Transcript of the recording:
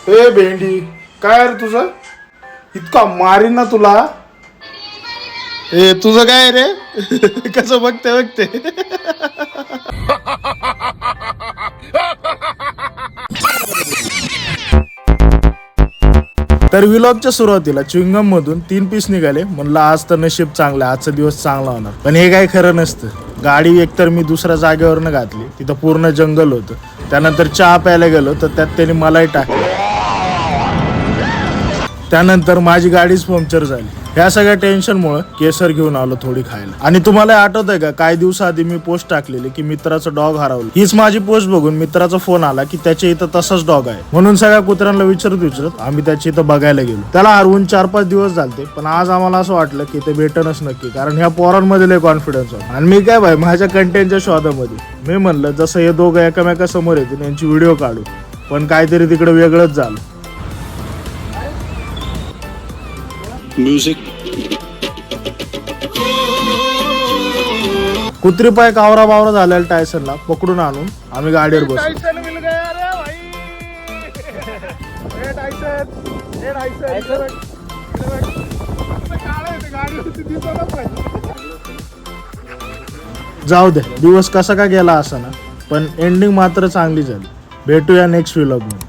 ए भेंडी, काय रे तुझं? इतका मारीन ना तुला. ए तुझं काय रे? कसं बघते. तर व्लॉगच्या सुरुवातीला च्युइंगम मधून 3 पीस निघाले. म्हणलं आज तर नशीब चांगलं, आजचा दिवस चांगला होणार. पण हे काही खरं नसतं. गाडी एकतर मी दुसऱ्या जागेवरनं घातली, तिथं पूर्ण जंगल होतं. त्यानंतर चहा प्यायला गेलो तर त्यात त्यांनी मलाही टाकलं. त्यानंतर माझी गाडीच पंक्चर झाली. ह्या सगळ्या टेन्शनमुळे केसर घेऊन आलो थोडी खायला. आणि तुम्हाला आठवत आहे का, काही दिवसाआधी मी पोस्ट टाकलेली की मित्राचं डॉग हरवलं. हीच माझी पोस्ट बघून मित्राचा फोन आला की त्याच्या इथं तसंच डॉग आहे. म्हणून सगळ्या कुत्र्यांना विचारत आम्ही त्याच्या इथं बघायला गेलो. त्याला हरवून 4-5 दिवस झालते. पण आज आम्हाला असं वाटलं की ते भेटणच नक्की, कारण ह्या पोरांमध्ये लय कॉन्फिडन्स होता. आणि मी काय भाई माझ्या कंटेंटच्या शोधामध्ये मी म्हणलं जसं हे दोघं एकामेकासमोर येतील यांची व्हिडिओ काढू. पण काहीतरी तिकडे वेगळंच झालं. म्युझिक कुत्री पाय कावरा बावरा झालेला टायसनला पकडून आणून आम्ही गाडीवर बसलो. जाऊ दे, दिवस कसा का गेला असं ना, पण एंडिंग मात्र चांगली झाली. भेटूया नेक्स्ट व्लॉग मध्ये.